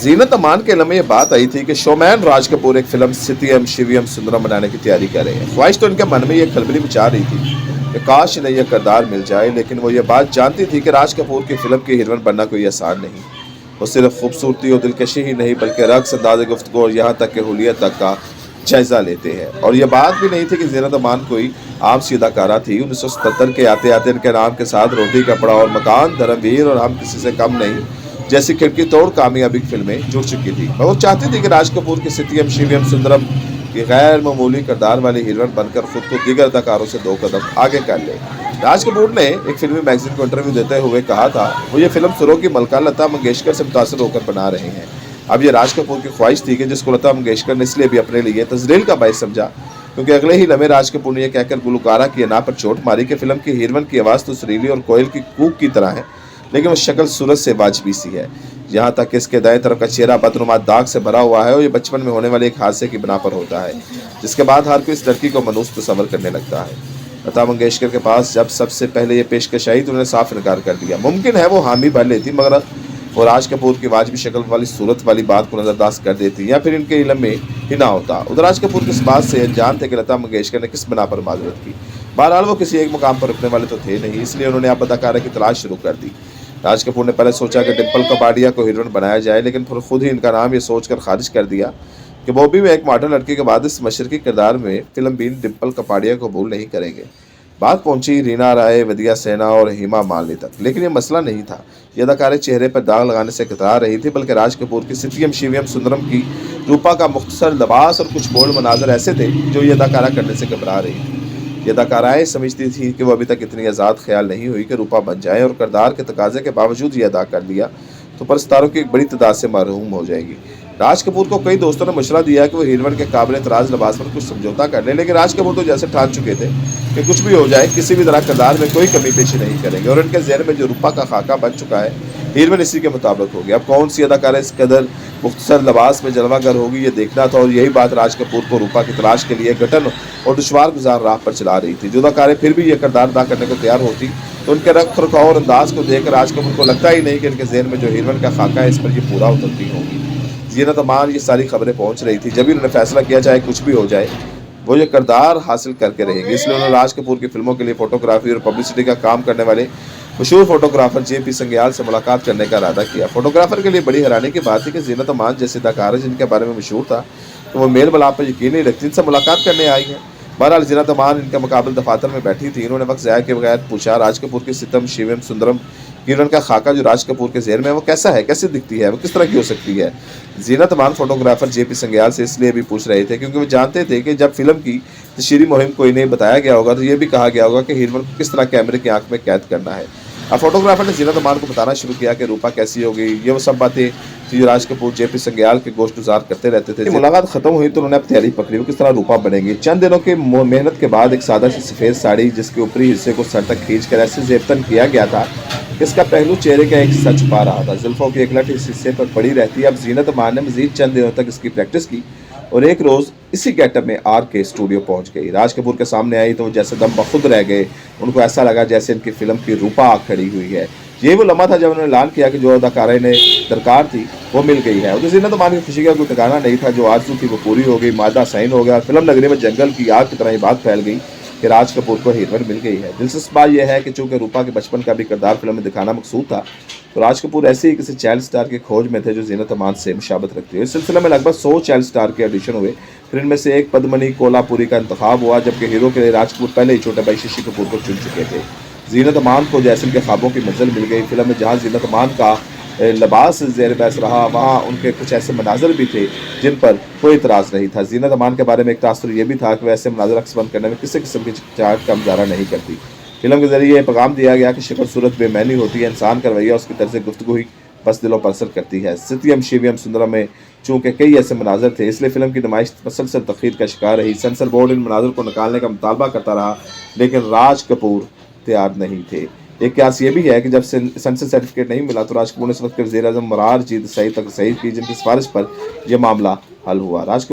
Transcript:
जीनत अमान के इल्म में ये बात आई थी कि शोमैन राज कपूर एक फिल्म सत्यम शिवम सुंदरम बनाने की तैयारी कर रहे हैं। ख्वाहिश तो इनके मन में ये खलबली मचा रही थी कि काश इन्हें यह किरदार मिल जाए, लेकिन वो ये बात जानती थी कि राज कपूर की फिल्म की हीरोइन बनना कोई आसान नहीं। वो सिर्फ खूबसूरती और दिलकशी ही नहीं बल्कि रक्स, अंदाज़ गुफ्तगू और यहाँ तक कि हुलियत तक का जायजा लेते हैं। और यह बात भी नहीं थी कि जीनत अमान कोई आम सी अदाकारा थी। 1977 के आते आते इनके नाम के साथ रोटी, कपड़ा और मकान, धर्मवीर और हम किसी से कम नहीं जैसी खिड़की तोड़ कामयाबी फिल्में जुड़ चुकी थी। वो चाहती थी कि राज कपूर की सत्यम शिवम सुंदरम की गैर मामूली किरदार वाली हीरोइन बनकर खुद को दीगर अदाकारों से 2 कदम आगे कर ले। राज कपूर ने एक फिल्मी मैगजीन को इंटरव्यू देते हुए कहा था वो ये फिल्म सुरों की मलका लता मंगेशकर से मुतासर होकर बना रहे हैं। अब ये राज कपूर की ख्वाहिश थी कि जिसको लता मंगेशकर ने इसलिए भी अपने लिए तजलील का बायस समझा क्योंकि अगले ही लम्हे राज कपूर ने यह कहकर गुलकारा की अना पर चोट मारी कि फिल्म की हीरोइन की आवाज़ तो सुरीली और कोयल की कूक की तरह है, लेकिन वो शक्ल सूरत से वाजबी सी है। यहाँ तक कि इसके दाएं तरफ का चेहरा बदनुमा दाग से भरा हुआ है और ये बचपन में होने वाले एक हादसे की बिना पर होता है, जिसके बाद हर कोई इस लड़की को मनूस तस्वर करने लगता है। लता मंगेशकर के पास जब सबसे पहले ये पेशकश आई तो उन्होंने साफ इनकार कर दिया। मुमकिन है वो हामी भर लेती, मगर वो राज कपूर की वाजबी शक्ल वाली सूरत वाली बात को नजरअंदाज कर देती या फिर इनके इल्म में ही ना होता। उधर राज कपूर किस बात से अनजान थे कि लता मंगेशकर ने किस बिना पर माजरत की। बहरहाल वो किसी एक मुकाम पर रुकने वाले तो थे नहीं, इसलिए उन्होंने अब अदाकारा की तलाश शुरू कर दी। राज कपूर ने पहले सोचा कि डिम्पल कपाड़िया को हीरोइन बनाया जाए, लेकिन फिर खुद ही इनका नाम ये सोचकर खारिज कर दिया कि वो भी एक मॉडर्न लड़की के बाद इस मशरकी किरदार में फिल्म बीन डिम्पल कपाड़िया को कबूल नहीं करेंगे। बात पहुंची रीना राय, वदिया सेना और हेमा मालिनी तक, लेकिन ये मसला नहीं था। ये अदाकारे चेहरे पर दाग लगाने से कतरा रही थी, बल्कि राज कपूर की सत्यम शिवम सुंदरम की रूपा का मुख्तसर लिबास और कुछ बोल्ड मनाजर ऐसे थे जो ये अदाकारा करने से घबरा रही थी। ये अदाकाराएँ समझती थी कि वो अभी तक इतनी आज़ाद ख्याल नहीं हुई कि रूपा बन जाए और किरदार के तकाजे के बावजूद ये अदा कर लिया तो पर सितारों की एक बड़ी तादाद से महरूम हो जाएगी। राज कपूर को कई दोस्तों ने मशवरा दिया कि वो हीरोइन के काबिल तराज लिबास पर कुछ समझौता कर ले, लेकिन राज कपूर तो जैसे ठान चुके थे कि कुछ भी हो जाए किसी भी तरह किरदार में कोई कमी पेशी नहीं करेंगे और इनके जहन में जो रूपा का खाका बन चुका है हीरोइन इसी के मुताबिक होगी। अब कौन सी अदाकारा इस कदर मुख्तसर लिबास में जलवागर होगी ये देखना था और यही बात राज कपूर को रूपा की तलाश के लिए कठिन और दुश्वार गुजार राह पर चला रही थी। जो अदाकारें फिर भी ये किरदार अदा करने को तैयार होती तो उनके रख रखाव और अंदाज को देखकर राज कपूर को लगता ही नहीं कि इनके जहन में जो हीरोइन का खाका है इस पर ये पूरा उतरती होगी। जीनत अमान ये सारी खबरें पहुंच रही थी, जब उन्होंने फैसला किया चाहे कुछ भी हो जाए वो ये किरदार हासिल करके रहेंगे। इसलिए उन्होंने राज कपूर की फिल्मों के लिए फोटोग्राफी और पब्लिसिटी का काम करने वाले मशहूर फोटोग्राफर JP संग्याल से मुलाकात करने का इरादा किया। फोटोग्राफर के लिए बड़ी हैरानी की बात थी कि जीनत अमान जैसे अदाकारा जिनके बारे में मशहूर था तो वो मेल मिलाप पर यकीन नहीं रखती, इनसे मुलाकात करने आई हैं। बहरहाल जीनत अमान इनके मुकाबले दफातर में बैठी थी। इन्होंने वक्त ज़ाया के बगैर पूछा राज कपूर की सितम शिवम सुंदरम हीरोइन का खाका जो राज कपूर के ज़हन में वो कैसा है, कैसी दिखती है, वो किस तरह की हो सकती है। जीनत अमान फोटोग्राफर JP संग्याल से इसलिए भी पूछ रहे थे क्योंकि वो जानते थे कि जब फिल्म की तशहीरी मुहिम को इन्हें बताया गया होगा तो ये भी कहा गया होगा कि हीरोइन को किस तरह कैमरे की आंख में कैद करना है। अब फोटोग्राफर ने जीनत अमान को बताना शुरू किया कि रूपा कैसी होगी। ये वो सब बातें थी जो राज कपूर JP संग्याल के गोश्त गुजार करते रहते थे। मुलाकात खत्म हुई तो उन्होंने तैयारी पकड़ी वो किस तरह रूपा बनेंगी। चंद दिनों की मेहनत के बाद एक सादा सी सफ़ेद साड़ी जिसके ऊपरी हिस्से को सर तक खींच कर ऐसे जेबतन किया गया था इसका पहलू चेहरे का एक सच पा रहा था। जुल्फों की एक लट इस हिस्से पर पड़ी रहती। अब जीनत अमान ने मजीद चंद दिनों तक इसकी प्रैक्टिस की और एक रोज़ इसी गेटअप में RK स्टूडियो पहुंच गई। राज कपूर के सामने आई तो जैसे दम बखुद रह गए। उनको ऐसा लगा जैसे इनकी फिल्म की रूपा खड़ी हुई है। ये वो लम्हा था जब उन्होंने ऐलान किया कि जो अदाकारा ने दरकार थी वो मिल गई है। उधर जीनत अमान की खुशी का कोई ठिकाना नहीं था। जो आरज़ू थी वो पूरी हो गई, मादा साइन हो गया और फिल्म नगरी में जंगल की आग की तरह ये बात फैल गई कि राज कपूर को हीरोइन मिल गई है। दिलचस्प बात यह है कि चूंकि रूपा के बचपन का भी किरदार फिल्म में दिखाना मकसूद था तो राज कपूर ऐसे ही किसी चाइल्ड स्टार की खोज में थे जो जीनत अमान से मुशाबत रखती है। इस सिलसिले में लगभग 100 चाइल्ड स्टार के ऑडिशन हुए, फिर इनमें से एक पद्मनी कोल्हापुरी का इंतखाब हुआ, जबकि हीरो के लिए राज कपूर पहले ही छोटे भाई शशि कपूर को चुन चुके थे। जीनत अमान को जैसे के ख्वाबों की मंजिल मिल गई। फिल्म में जहाँ जीनत अमान का लिबास ज़ेर बहस रहा वहाँ उनके कुछ ऐसे मनाजर भी थे जिन पर कोई इतराज़ नहीं था। जीनत अमान के बारे में एक तासुर ये भी था कि वैसे मनाजर अक्स बंद करने में किसी किस्म की चाहत का मुजाहरा नहीं करती। फिल्म के जरिए पैगाम दिया गया कि शक्ल सूरत बेमैनी होती है, इंसान का रवैया उसकी तरह से गुफ्तगू ही बस दिलों पर असर करती है। सत्यम शिवम सुंदरम में चूँकि कई ऐसे मनाजर थे इसलिए फिल्म की नुमाइश मसलसल तखीर का शिकार रही। सेंसर बोर्ड इन मनाजर को निकालने का मुतालबा करता रहा, लेकिन राज कपूर तैयार नहीं थे। एक क्यास ये भी है कि जब सेंसर सर्टिफिकेट नहीं मिला तो राज कपूर ने इस वक्त वज़ीर-ए-आज़म मरार जीत सईद तक सईद की जिनकी सिफारिश पर यह मामला हल हुआ। राज